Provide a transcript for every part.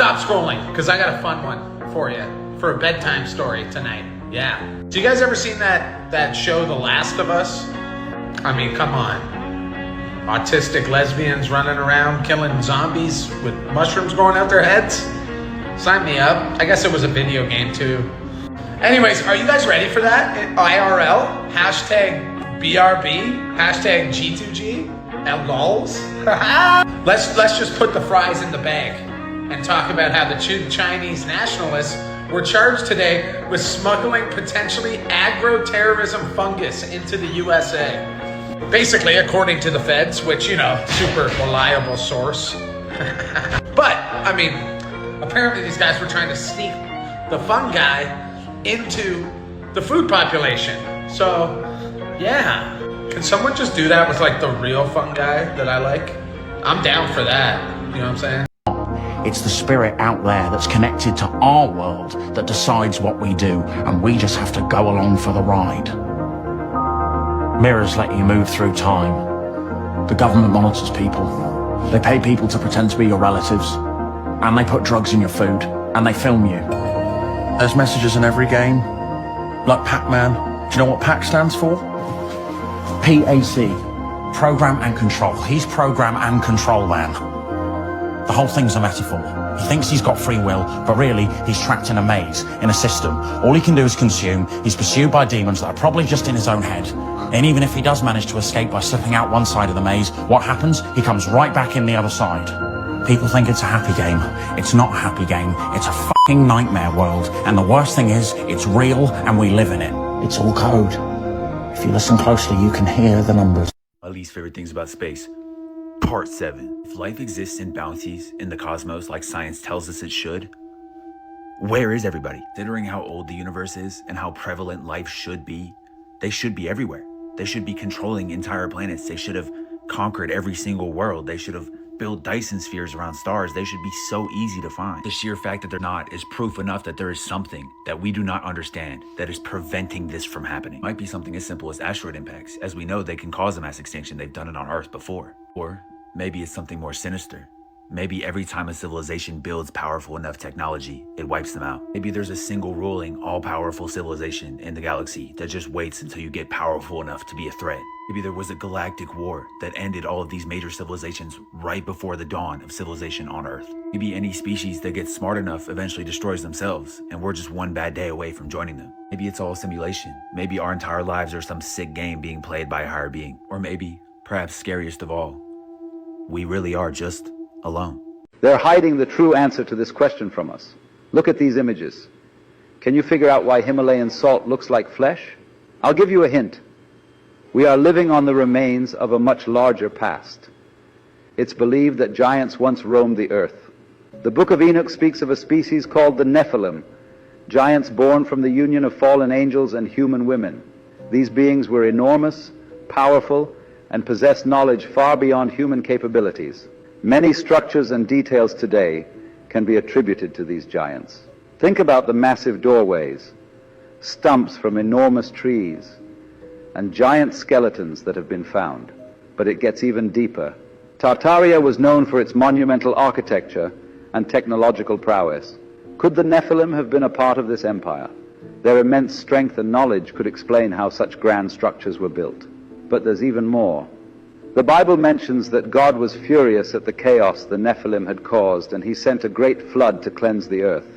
stop scrolling because I got a fun one for you for a bedtime story tonight. Yeah. Do you guys ever seen that show, The Last of Us? I mean, come on. Autistic lesbians running around killing zombies with mushrooms growing out their heads? Sign me up. I guess it was a video game too. Anyways, are you guys ready for that? IRL, hashtag BRB, hashtag G2G, LOLs. Let's just put the fries in the bag and talk about how the Chinese nationalists were charged today with smuggling potentially agroterrorism fungus into the USA. Basically, according to the feds, which, you know, super reliable source. But, I mean, apparently these guys were trying to sneak the fungi into the food population. So, yeah. Can someone just do that with like the real fungi that I like? I'm down for that. You know what I'm saying? It's the spirit out there that's connected to our world that decides what we do, and we just have to go along for the ride. Mirrors let you move through time. The government monitors people. They pay people to pretend to be your relatives, and they put drugs in your food, and they film you. There's messages in every game, like Pac-Man. Do you know what PAC stands for? PAC. Program and Control. He's Program and Control Man. The whole thing's a metaphor. He thinks he's got free will, but really, he's trapped in a maze, in a system. All he can do is consume. He's pursued by demons that are probably just in his own head. And even if he does manage to escape by slipping out one side of the maze, what happens? He comes right back in the other side. People think it's a happy game. It's not a happy game. It's a fucking nightmare world. And the worst thing is, it's real and we live in it. It's all code. If you listen closely, you can hear the numbers. My least favorite things about space. Part 7. If life exists in bounties in the cosmos like science tells us it should, where is everybody? Considering how old the universe is and how prevalent life should be, they should be everywhere. They should be controlling entire planets. They should have conquered every single world. They should have built Dyson spheres around stars. They should be so easy to find. The sheer fact that they're not is proof enough that there is something that we do not understand that is preventing this from happening. It might be something as simple as asteroid impacts. As we know, they can cause a mass extinction. They've done it on Earth before. Or maybe it's something more sinister. Maybe every time a civilization builds powerful enough technology, it wipes them out. Maybe there's a single ruling, all-powerful civilization in the galaxy that just waits until you get powerful enough to be a threat. Maybe there was a galactic war that ended all of these major civilizations right before the dawn of civilization on Earth. Maybe any species that gets smart enough eventually destroys themselves, and we're just one bad day away from joining them. Maybe it's all simulation. Maybe our entire lives are some sick game being played by a higher being. Or maybe, perhaps scariest of all, we really are just alone. They're hiding the true answer to this question from us. Look at these images. Can you figure out why Himalayan salt looks like flesh? I'll give you a hint. We are living on the remains of a much larger past. It's believed that giants once roamed the earth. The Book of Enoch speaks of a species called the Nephilim, giants born from the union of fallen angels and human women. These beings were enormous, powerful, and possessed knowledge far beyond human capabilities. Many structures and details today can be attributed to these giants. Think about the massive doorways, stumps from enormous trees, and giant skeletons that have been found. But it gets even deeper. Tartaria was known for its monumental architecture and technological prowess. Could the Nephilim have been a part of this empire? Their immense strength and knowledge could explain how such grand structures were built. But there's even more. The Bible mentions that God was furious at the chaos the Nephilim had caused, and he sent a great flood to cleanse the earth.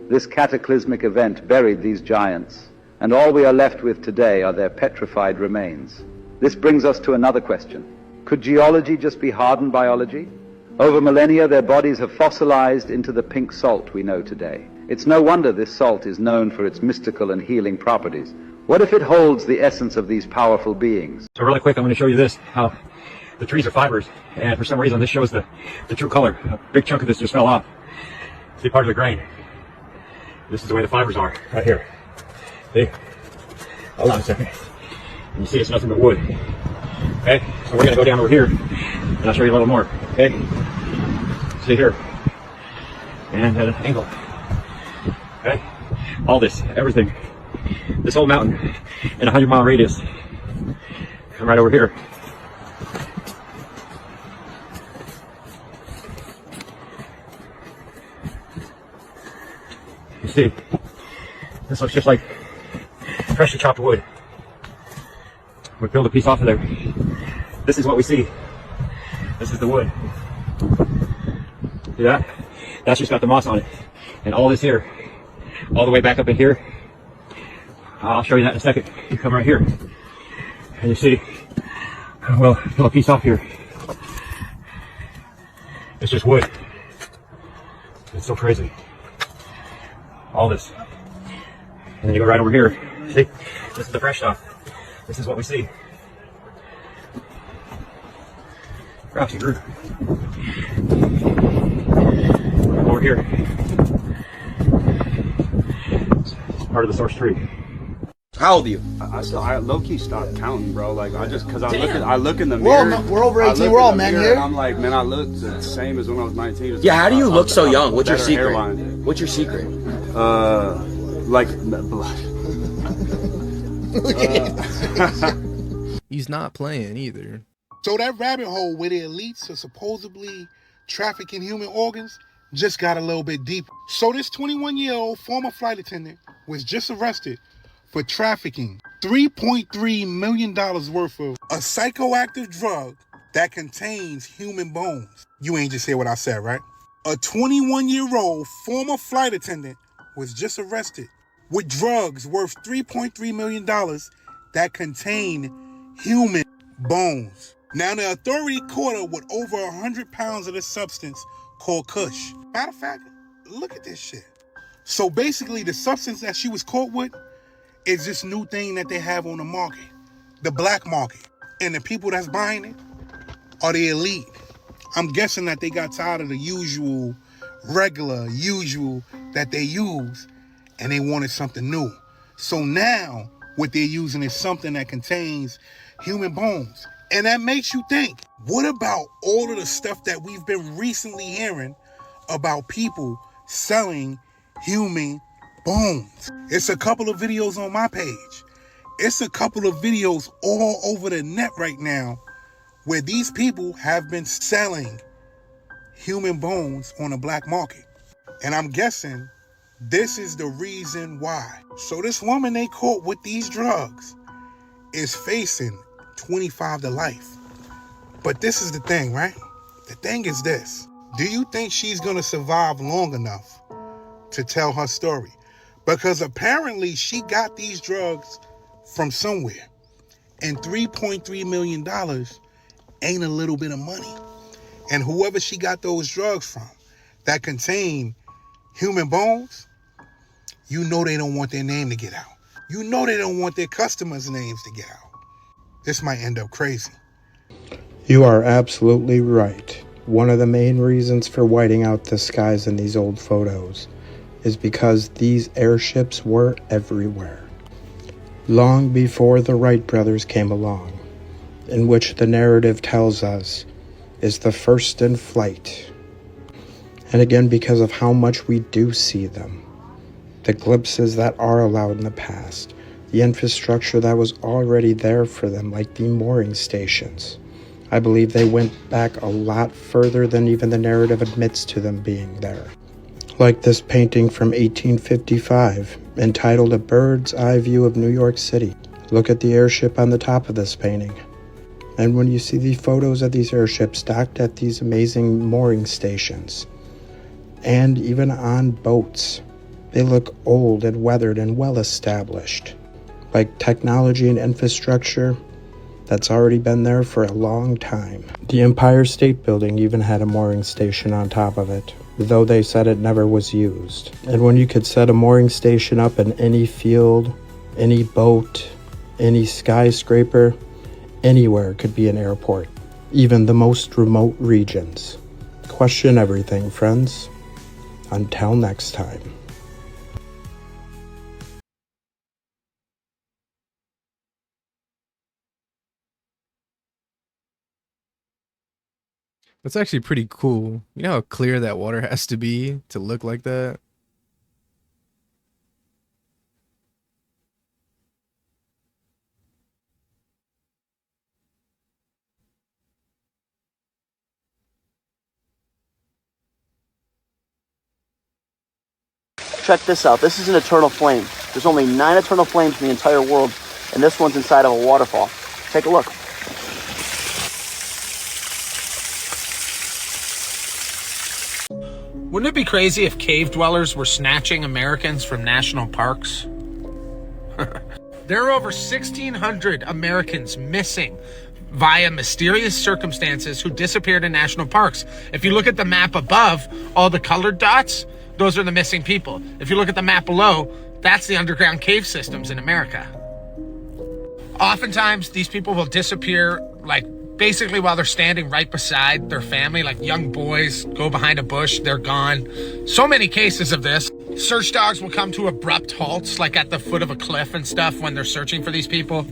This cataclysmic event buried these giants, and all we are left with today are their petrified remains. This brings us to another question. Could geology just be hardened biology? Over millennia, their bodies have fossilized into the pink salt we know today. It's no wonder this salt is known for its mystical and healing properties. What if it holds the essence of these powerful beings? So really quick, I'm going to show you this, how the trees are fibers, and for some reason this shows the true color. A big chunk of this just fell off. See part of the grain. This is the way the fibers are, right here. See? Hold on a second. And you see it's nothing but wood. Okay, so we're going to go down over here, and I'll show you a little more. Okay? See here. And at an angle. Okay? All this, everything. This whole mountain in a 100-mile radius. And right over here. You see, this looks just like freshly chopped wood. We peeled a piece off of there. This is what we see. This is the wood. See that? That's just got the moss on it. And all this here, all the way back up in here, I'll show you that in a second. You come right here, and you see, well, peel a piece off here. It's just wood. It's so crazy. All this. And then you go right over here. See? This is the fresh stuff. This is what we see. Perhaps you grew. Over here. It's part of the source tree. How old are you? I low-key stopped counting, bro. Like, because I look in the mirror. We're over 18. We're all men here. And I'm like, man, I look the same as when I was 19. It's Yeah, how do you look so I'm young? What's your better secret? hairline. What's your secret? Like blood. He's not playing either. So that rabbit hole where the elites are supposedly trafficking human organs just got a little bit deeper. So this 21-year-old former flight attendant was just arrested for trafficking $3.3 million worth of a psychoactive drug that contains human bones. You ain't just hear what I said, right? A 21-year-old former flight attendant was just arrested with drugs worth $3.3 million that contain human bones. Now, the authority caught her with over 100 pounds of this substance called Kush. Matter of fact, look at this shit. So basically, the substance that she was caught with is this new thing that they have on the market, the black market. And the people that's buying it are the elite. I'm guessing that they got tired of the usual that they use, and they wanted something new. So now, what they're using is something that contains human bones. And that makes you think, what about all of the stuff that we've been recently hearing about people selling human bones? It's a couple of videos on my page. It's a couple of videos all over the net right now where these people have been selling human bones on the black market. And I'm guessing this is the reason why. So this woman they caught with these drugs is facing 25 to life. But this is the thing, right? The thing is this. Do you think she's gonna survive long enough to tell her story? Because apparently she got these drugs from somewhere. And $3.3 million ain't a little bit of money. And whoever she got those drugs from that contain human bones, you know they don't want their name to get out. You know they don't want their customers' names to get out. This might end up crazy. You are absolutely right. One of the main reasons for whiting out the skies in these old photos is because these airships were everywhere. Long before the Wright brothers came along, in which the narrative tells us is the first in flight. And again, because of how much we do see them, the glimpses that are allowed in the past, the infrastructure that was already there for them, like the mooring stations. I believe they went back a lot further than even the narrative admits to them being there. Like this painting from 1855, entitled A Bird's Eye View of New York City. Look at the airship on the top of this painting. And when you see the photos of these airships docked at these amazing mooring stations, and even on boats, they look old and weathered and well established. Like technology and infrastructure that's already been there for a long time. The Empire State Building even had a mooring station on top of it, though they said it never was used. And when you could set a mooring station up in any field, any boat, any skyscraper, anywhere could be an airport, even the most remote regions. Question everything, friends. Until next time. That's actually pretty cool. You know how clear that water has to be to look like that? check this out. This is an eternal flame. There's only 9 eternal flames in the entire world, and this one's inside of a waterfall. Take a look. Wouldn't it be crazy if cave dwellers were snatching Americans from national parks? There are over 1,600 Americans missing via mysterious circumstances who disappeared in national parks. If you look at the map above, all the colored dots, those are the missing people. If you look at the map below, that's the underground cave systems in America. Oftentimes, these people will disappear, like, basically while they're standing right beside their family, like young boys go behind a bush, they're gone. So many cases of this. Search dogs will come to abrupt halts, like at the foot of a cliff and stuff when they're searching for these people.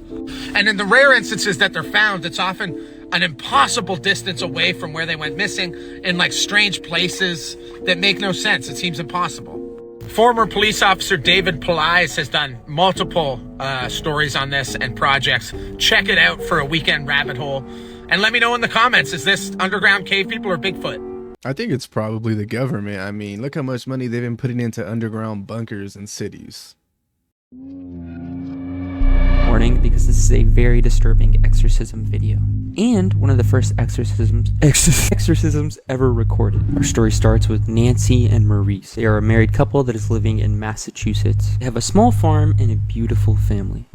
And in the rare instances that they're found, it's often an impossible distance away from where they went missing in like strange places that make no sense. It seems impossible. Former police officer David Pillais has done multiple stories on this and projects. Check it out for a weekend rabbit hole. And let me know in the comments, is this underground cave people or Bigfoot? I think it's probably the government. I mean, look how much money they've been putting into underground bunkers in cities. Warning, because this is a very disturbing exorcism video. And one of the first exorcisms ever recorded. Our story starts with Nancy and Maurice. They are a married couple that is living in Massachusetts. They have a small farm and a beautiful family.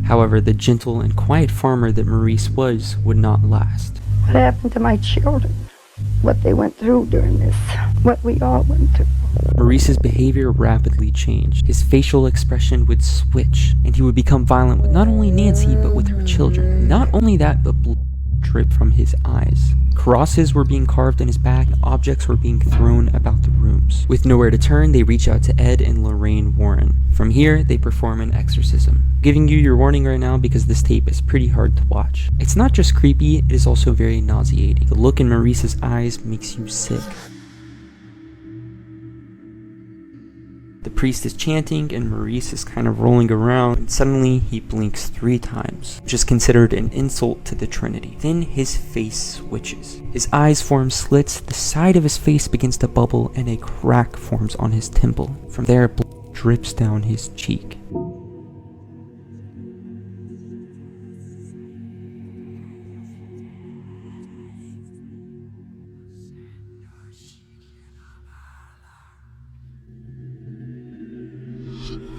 However, the gentle and quiet farmer that Maurice was would not last. What happened to my children? What they went through during this? What we all went through? Maurice's behavior rapidly changed. His facial expression would switch, and he would become violent with not only Nancy, but with her children. Not only that, but blood dripped from his eyes. Crosses were being carved in his back, and objects were being thrown about the rooms. With nowhere to turn, they reach out to Ed and Lorraine Warren. From here, they perform an exorcism. I'm giving you your warning right now because this tape is pretty hard to watch. It's not just creepy, it is also very nauseating. The look in Maurice's eyes makes you sick. The priest is chanting and Maurice is kind of rolling around, and suddenly he blinks 3 times, which is considered an insult to the Trinity. Then his face switches. His eyes form slits, the side of his face begins to bubble, and a crack forms on his temple. From there, blood drips down his cheek.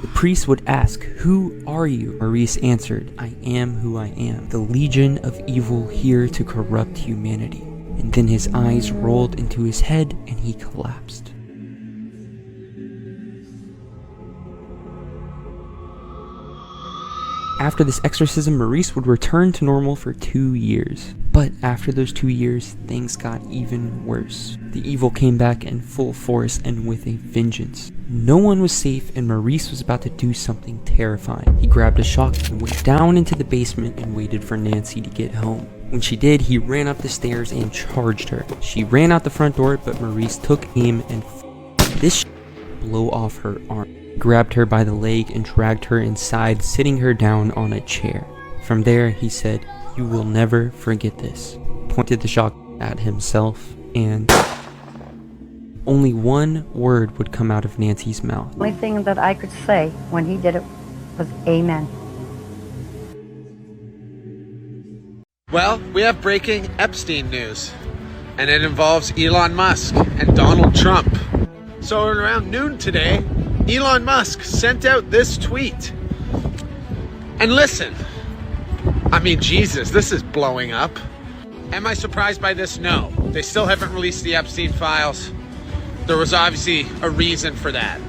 The priest would ask, "Who are you?" Maurice answered, "I am who I am, the legion of evil here to corrupt humanity." And then his eyes rolled into his head and he collapsed. After this exorcism, Maurice would return to normal for 2 years. But after those 2 years, things got even worse. The evil came back in full force and with a vengeance. No one was safe and Maurice was about to do something terrifying. He grabbed a shotgun and went down into the basement and waited for Nancy to get home. When she did, he ran up the stairs and charged her. She ran out the front door, but Maurice took aim and this blew off her arm. Grabbed her by the leg and dragged her inside, sitting her down on a chair. From there, he said, "You will never forget this." Pointed the shotgun at himself, and only one word would come out of Nancy's mouth. The only thing that I could say when he did it was amen. Well, we have breaking Epstein news, and it involves Elon Musk and Donald Trump. So around noon today, Elon Musk sent out this tweet. And listen, I mean, Jesus, this is blowing up. Am I surprised by this? No. They still haven't released the Epstein files. There was obviously a reason for that.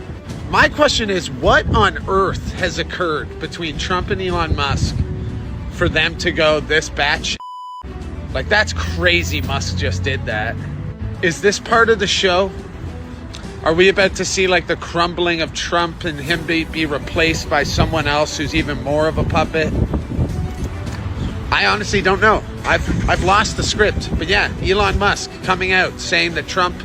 My question is, what on earth has occurred between Trump and Elon Musk for them to go this batch? Like, that's crazy Musk just did that. Is this part of the show? Are we about to see like the crumbling of Trump and him be replaced by someone else who's even more of a puppet? I honestly don't know. I've lost the script. But yeah, Elon Musk coming out saying that Trump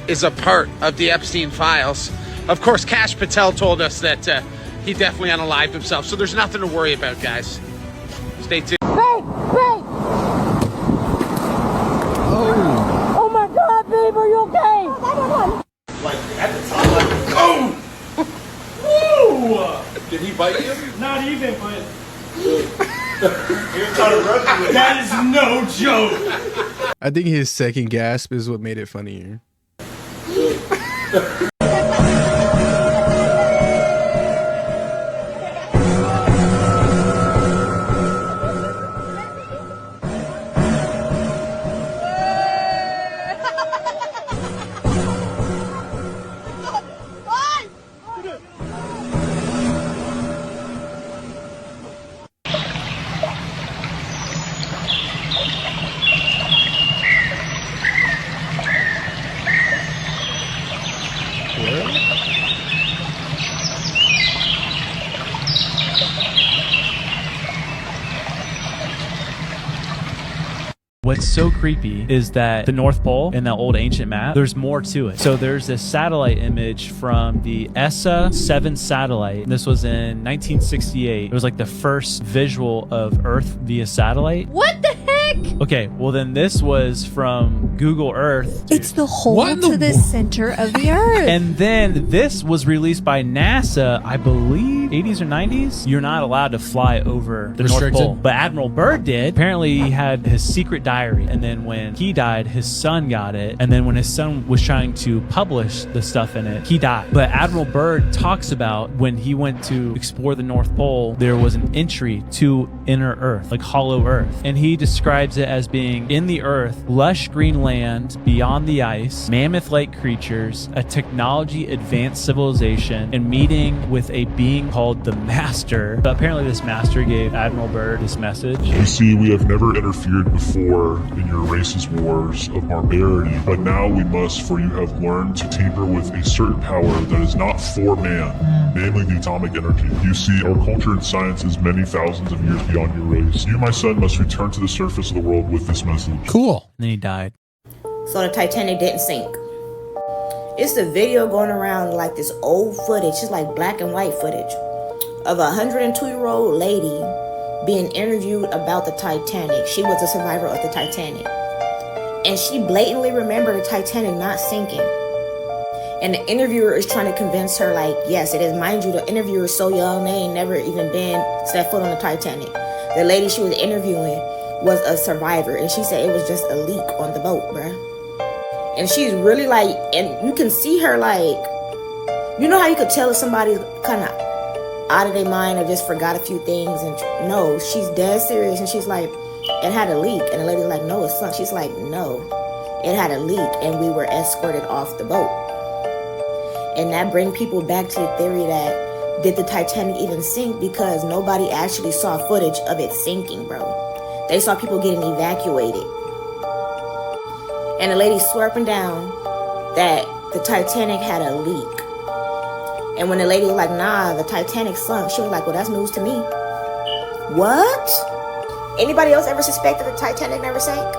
is a part of the Epstein files. Of course, Kash Patel told us that he definitely unalived himself. So there's nothing to worry about, guys. Stay tuned. Oh my God, babe, are you okay? even, but that is no joke. I think his second gasp is what made it funnier. What's so creepy is that the North Pole in that old ancient map, there's more to it. So there's this satellite image from the ESA 7 satellite. This was in 1968. It was like the first visual of Earth via satellite. What the heck? Okay, well then this was from Google Earth. It's the hole to the center of the Earth. And then this was released by NASA, I believe, 80s or 90s. You're not allowed to fly over the North Pole. But Admiral Byrd did. Apparently he had his secret diary. And then when he died, his son got it. And then when his son was trying to publish the stuff in it, he died. But Admiral Byrd talks about when he went to explore the North Pole, there was an entry to inner Earth, like hollow Earth. And he describes it as being in the Earth, lush green land beyond the ice, mammoth-like creatures, a technology advanced civilization, and meeting with a being called the Master. But apparently this Master gave Admiral Byrd this message. You see, we have never interfered before in your racist wars of barbarity, but now we must, for you have learned to tamper with a certain power that is not for man, namely the atomic energy. You see, our culture and science is many thousands of years beyond your race. You, my son, must return to the surface of the world with this message. Cool. And then he died. So the Titanic didn't sink. It's the video going around like this old footage, it's like black and white footage, of a 102-year-old lady being interviewed about the Titanic. She was a survivor of the Titanic. And she blatantly remembered the Titanic not sinking. And the interviewer is trying to convince her, like, yes, it is. Mind you, the interviewer is so young, they ain't never even set foot on the Titanic. The lady she was interviewing was a survivor, and she said it was just a leak on the boat, bruh. And she's really like, and you can see her like, you know how you could tell if somebody's kind of out of their mind or just forgot a few things, and no, she's dead serious, and she's like, it had a leak, and the lady's like, no, it sunk. She's like, no, it had a leak, and we were escorted off the boat. And that brings people back to the theory that, did the Titanic even sink? Because nobody actually saw footage of it sinking, bro. They saw people getting evacuated. And the lady swore up and down that the Titanic had a leak. And when the lady was like, nah, the Titanic sunk, she was like, well, that's news to me. What? Anybody else ever suspected the Titanic never sank?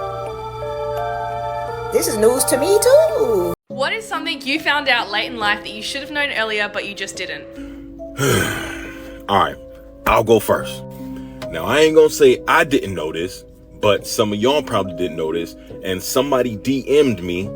This is news to me too. What is something you found out late in life that you should have known earlier but you just didn't? Alright, I'll go first. Now, I ain't gonna say I didn't know this, but some of y'all probably didn't know this, and somebody DM'd me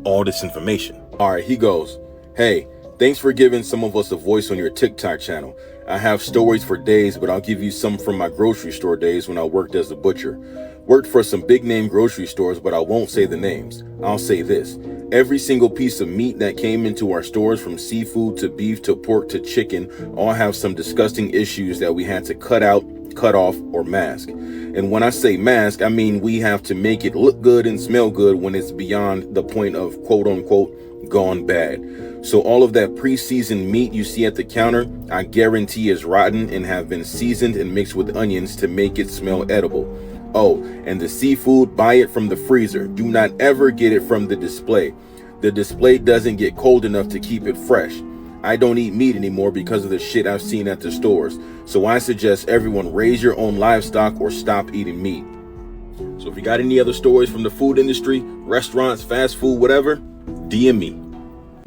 all this information. Alright, he goes, hey, thanks for giving some of us a voice on your TikTok channel. I have stories for days, but I'll give you some from my grocery store days when I worked as a butcher. Worked for some big name grocery stores, but I won't say the names. I'll say this. Every single piece of meat that came into our stores, from seafood to beef to pork to chicken, all have some disgusting issues that we had to cut out, cut off, or mask. And when I say mask, I mean we have to make it look good and smell good when it's beyond the point of quote unquote gone bad. So all of that pre-seasoned meat you see at the counter, I guarantee is rotten and have been seasoned and mixed with onions to make it smell edible. Oh, and the seafood, buy it from the freezer. Do not ever get it from the display. The display doesn't get cold enough to keep it fresh. I don't eat meat anymore because of the shit I've seen at the stores. So I suggest everyone raise your own livestock or stop eating meat. So if you got any other stories from the food industry, restaurants, fast food, whatever, DM me.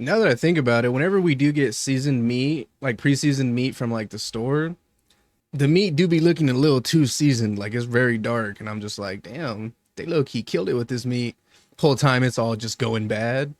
Now that I think about it, whenever we do get seasoned meat, like pre-seasoned meat from like the store, the meat do be looking a little too seasoned. Like it's very dark, and I'm just like, damn, they low-key killed it with this meat. Whole time it's all just going bad.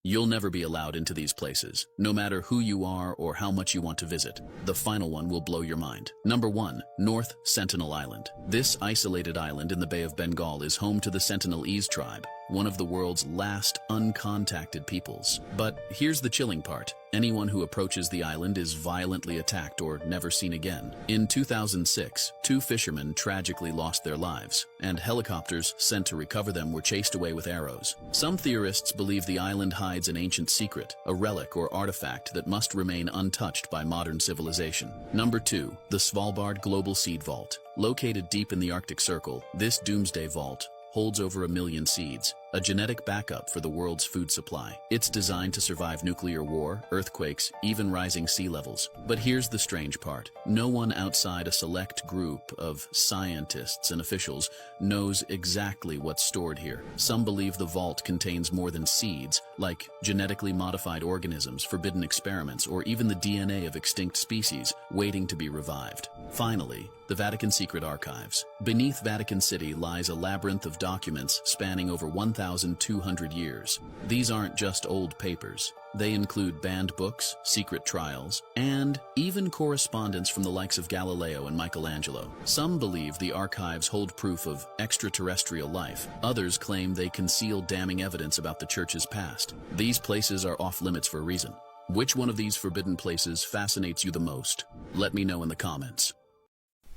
You'll never be allowed into these places, no matter who you are or how much you want to visit. The final one will blow your mind. Number 1, North Sentinel Island. This isolated island in the Bay of Bengal is home to the Sentinelese tribe, one of the world's last uncontacted peoples. But here's the chilling part. Anyone who approaches the island is violently attacked or never seen again. In 2006, 2 fishermen tragically lost their lives, and helicopters sent to recover them were chased away with arrows. Some theorists believe the island hides an ancient secret, a relic or artifact that must remain untouched by modern civilization. Number 2, the Svalbard Global Seed Vault. Located deep in the Arctic Circle, this doomsday vault holds over 1 million seeds, a genetic backup for the world's food supply. It's designed to survive nuclear war, earthquakes, even rising sea levels. But here's the strange part. No one outside a select group of scientists and officials knows exactly what's stored here. Some believe the vault contains more than seeds, like genetically modified organisms, forbidden experiments, or even the DNA of extinct species waiting to be revived. Finally, the Vatican Secret Archives. Beneath Vatican City lies a labyrinth of documents spanning over 1,200 years. These aren't just old papers. They include banned books, secret trials, and even correspondence from the likes of Galileo and Michelangelo. Some believe the archives hold proof of extraterrestrial life. Others claim they conceal damning evidence about the church's past. These places are off limits for a reason. Which one of these forbidden places fascinates you the most? Let me know in the comments.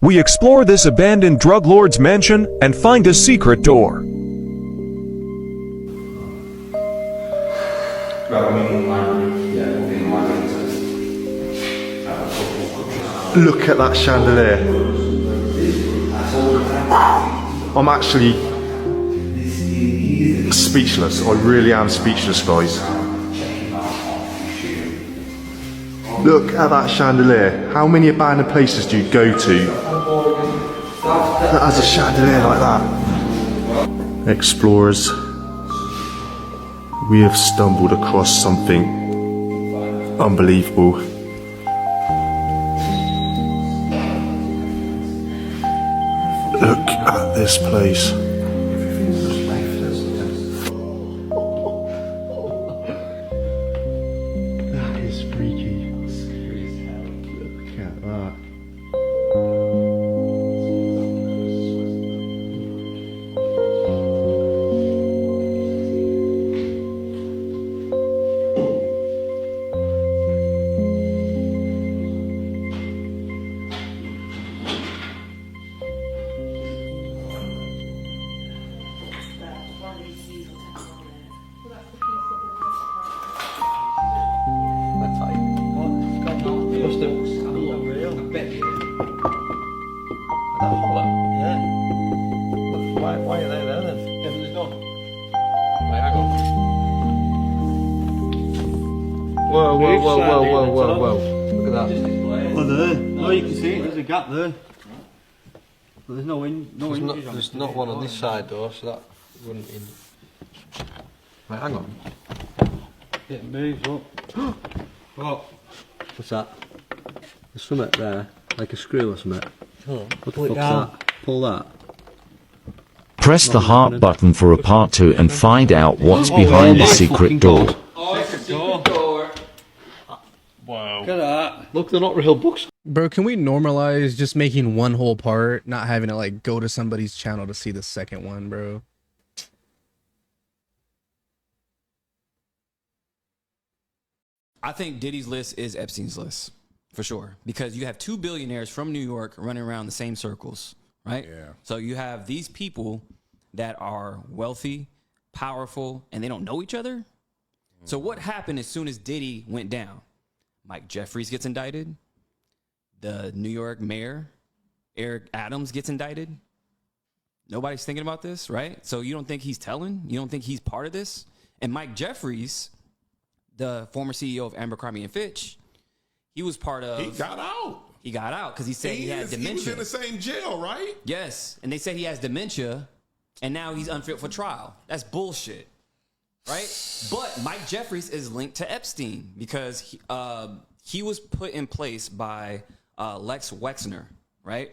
We explore this abandoned drug lord's mansion and find a secret door. Look at that chandelier. I'm actually speechless. I really am speechless, guys. Look at that chandelier. How many abandoned places do you go to that has a chandelier like that? Explorers, we have stumbled across something unbelievable. Look at this place. That is freaky. Look at that. Whoa, whoa, whoa, whoa, whoa, whoa, whoa. Look at that. Oh, there. No, you can see it. There's a gap there. But there's no hinges. There's not one on this side though, so that wouldn't in. Right, hang on. It moves up. What? What's that? There's something there, like a screw or something. What the fuck's that? Pull that. Press the heart button for a part 2 and find out what's behind the secret door. Oh, it's a door. Wow. Look at that. Look, they're not real books. Bro, can we normalize just making one whole part, not having to like go to somebody's channel to see the second one, bro? I think Diddy's list is Epstein's list, for sure. Because you have 2 billionaires from New York running around the same circles, right? Yeah. So you have these people that are wealthy, powerful, and they don't know each other. So what happened as soon as Diddy went down? Mike Jeffries gets indicted. The New York mayor, Eric Adams, gets indicted. Nobody's thinking about this, right? So you don't think he's telling? You don't think he's part of this? And Mike Jeffries, the former CEO of Abercrombie & Fitch, he was part of... He got out. He got out because he said he had dementia. He was in the same jail, right? Yes. And they said he has dementia, and now he's unfit for trial. That's bullshit, right? But Mike Jeffries is linked to Epstein because he was put in place by Lex Wexner, right?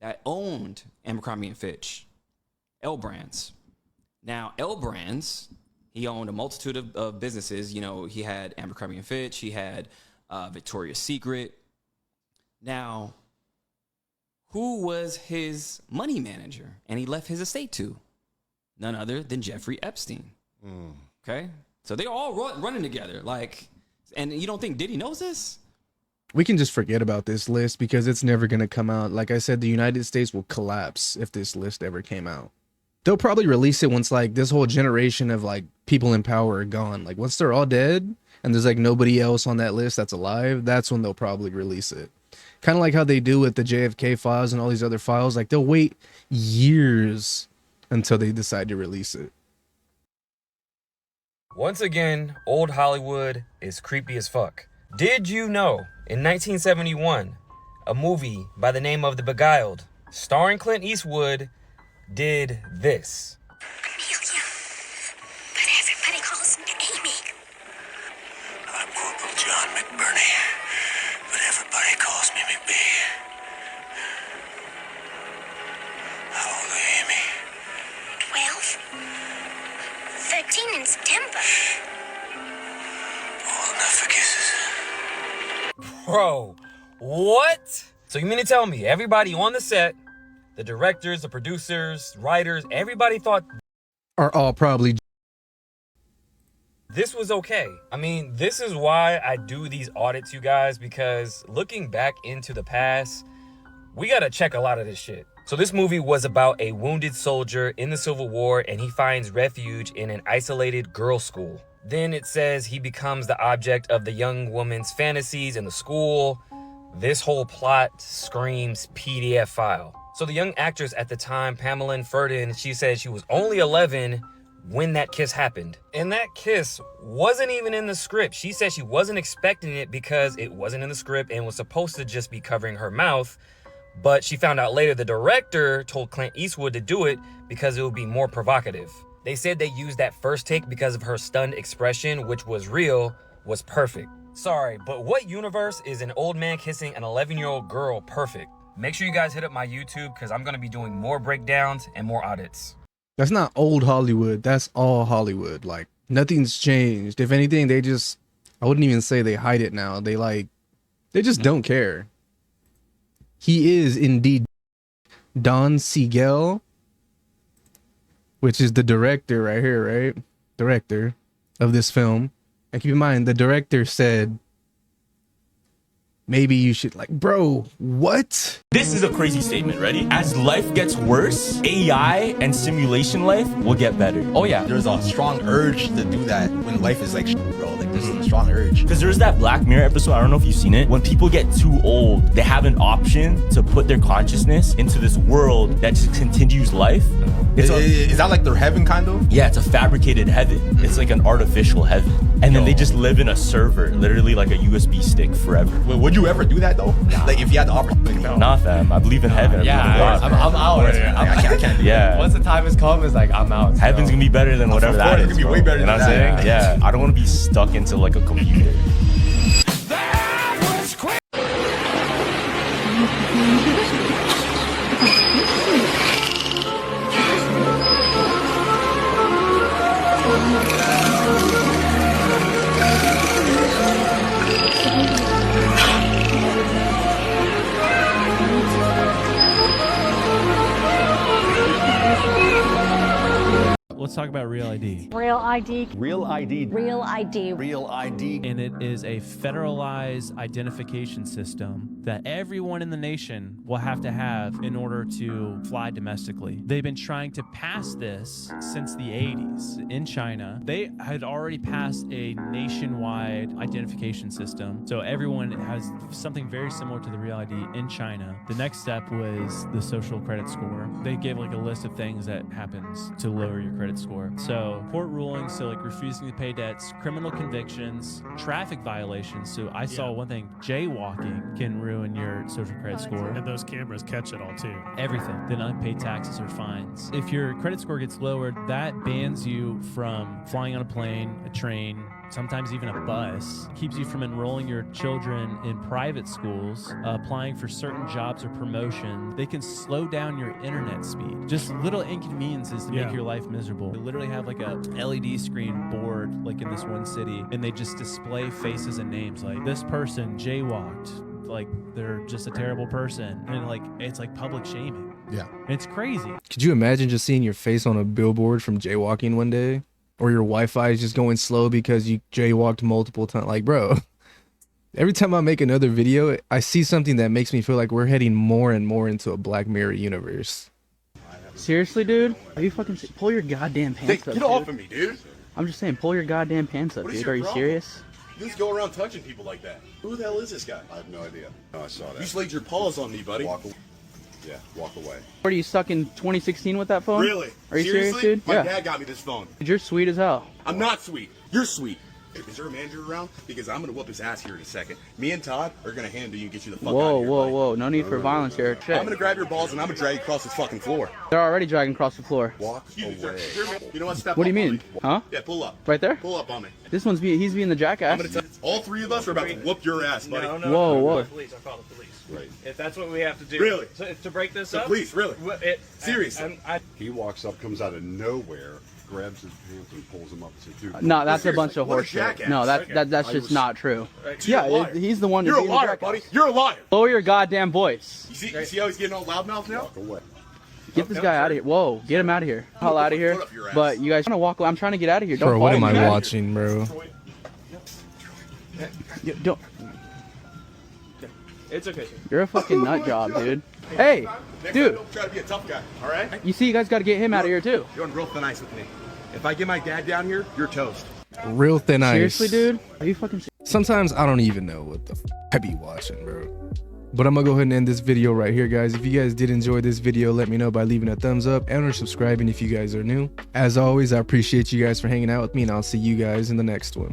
That owned Abercrombie & Fitch, L Brands. Now, L Brands He owned a multitude of businesses. You know, he had Abercrombie & Fitch. He had Victoria's Secret. Now, who was his money manager and he left his estate to? None other than Jeffrey Epstein. Okay? So they're all running together. Like, and you don't think Diddy knows this? We can just forget about this list because it's never going to come out. Like I said, the United States will collapse if this list ever came out. They'll probably release it once like this whole generation of like people in power are gone. Like once they're all dead and there's like nobody else on that list that's alive, that's when they'll probably release it. Kind of like how they do with the JFK files and all these other files. Like they'll wait years until they decide to release it. Once again, old Hollywood is creepy as fuck. Did you know in 1971, a movie by the name of The Beguiled, starring Clint Eastwood, did this? Amelia, but everybody calls me Amy. I'm Corporal John McBurney, but everybody calls me McB. How old are you, Amy? 12. 13 in September. Old enough for kisses. Bro, what? So you mean to tell me everybody on the set, the directors, the producers, writers, everybody thought Are all probably this was okay? I mean, this is why I do these audits, you guys, because looking back into the past, we gotta check a lot of this shit. So this movie was about a wounded soldier in the Civil War, and he finds refuge in an isolated girls' school. Then it says he becomes the object of the young woman's fantasies in the school. This whole plot screams PDF file. So the young actress at the time, Pamela Ferdin, she said she was only 11 when that kiss happened. And that kiss wasn't even in the script. She said she wasn't expecting it because it wasn't in the script and was supposed to just be covering her mouth. But she found out later the director told Clint Eastwood to do it because it would be more provocative. They said they used that first take because of her stunned expression, which was real, was perfect. Sorry, but what universe is an old man kissing an 11-year-old girl perfect? Make sure you guys hit up my YouTube because I'm going to be doing more breakdowns and more audits. That's not old Hollywood. That's all Hollywood. Like nothing's changed. If anything, they just, I wouldn't even say they hide it now. They just don't care. He is indeed Don Siegel, which is the director right here, right? Director of this film. And keep in mind, the director said, maybe you should bro, what? This is a crazy statement, ready? As life gets worse, AI and simulation life will get better. Oh yeah. There's a strong urge to do that when life is bro. There's a strong urge. Because there's that Black Mirror episode, I don't know if you've seen it. When people get too old, they have an option to put their consciousness into this world that just continues life. Is that like their heaven kind of? Yeah, it's a fabricated heaven. It's like an artificial heaven. And then they just live in a server, literally like a USB stick forever. Wait, would you ever do that though? Like if you had the opportunity? Nah, fam. I believe in heaven. I'm out. I can't. Yeah. Once the time has come, it's like I'm out. Heaven's gonna be better than whatever that is. It's gonna be way better than that. You know what I'm saying? Yeah. I don't want to be stuck into like a computer. Let's talk about Real ID. Real ID. Real ID. Real ID. Real ID. And it is a federalized identification system that everyone in the nation will have to have in order to fly domestically. They've been trying to pass this since the 80s in China. They had already passed a nationwide identification system. So everyone has something very similar to the Real ID in China. The next step was the social credit score. They gave like a list of things that happens to lower your credit score. So court rulings, so like refusing to pay debts, criminal convictions, traffic violations. So I saw one thing, jaywalking can ruin your social credit score. And those cameras catch it all too. Everything. Then unpaid taxes or fines. If your credit score gets lowered, that bans you from flying on a plane, a train, sometimes even a bus. It keeps you from enrolling your children in private schools, applying for certain jobs or promotion. They can slow down your internet speed. Just little inconveniences to make your life miserable. They literally have like a LED screen board like in this one city, and they just display faces and names like this person jaywalked, like they're just a terrible person, and like it's like public shaming. Yeah. It's crazy. Could you imagine just seeing your face on a billboard from jaywalking one day? Or your Wi-Fi is just going slow because you jaywalked multiple times. Like, bro, every time I make another video, I see something that makes me feel like we're heading more and more into a Black Mirror universe. Seriously, dude? Are you fucking... Pull your goddamn pants up, Get off of me, dude. I'm just saying, pull your goddamn pants up, dude. Are you serious? You just go around touching people like that. Who the hell is this guy? I have no idea. No, I saw that. You slayed your paws on me, buddy. Walk away. Yeah, walk away. What, are you stuck in 2016 with that phone? Really? Are you Seriously? serious, dude? My Yeah. dad got me this phone. Dude, you're sweet as hell. I'm not sweet. You're sweet. Is there a manager around? Because I'm gonna whoop his ass here in a second. Me and Todd are gonna handle you and get you the fuck out Whoa, of here. whoa, whoa. No need for violence here. Shit. I'm gonna grab your balls and I'm gonna drag you across this fucking floor. They're already dragging across the floor. Walk away. You know what? Step What do up you on mean? me. Huh? Yeah, pull up. Right there? Pull up on me. This one's he's being the jackass. I'm gonna tell all three of us are about to whoop your ass, buddy. Whoa, whoa. Police, I'll call the police. Right. If that's what we have to do. Really? To break this up? Please, really? Seriously. He walks up, comes out of nowhere, grabs his pants and pulls him up and says, dude. No, that's a bunch of What a horseshit. jackass. No, that's I just was- not true. You're a liar. He's the one. You're being a the liar, jackass. buddy. You're a liar. Lower your goddamn voice. You see how he's getting all loudmouth now? Walk away. Get this guy out of here. Whoa, get him out of here. Hell out of here. But you guys trying to walk away. I'm trying to get out of here. Don't Bro, what follow am me. I watching, bro? Don't. It's okay, sir. You're a fucking nut job, dude. Hey, Next dude. time, don't try to be a tough guy, all right? You see, you guys got to get him out of here too. You're on real thin ice with me. If I get my dad down here, you're toast. Real thin ice. Seriously, dude? Are you fucking Sometimes I don't even know what the I be watching, bro. But I'm gonna go ahead and end this video right here, guys. If you guys did enjoy this video, let me know by leaving a thumbs up and or subscribing if you guys are new. As always, I appreciate you guys for hanging out with me, and I'll see you guys in the next one.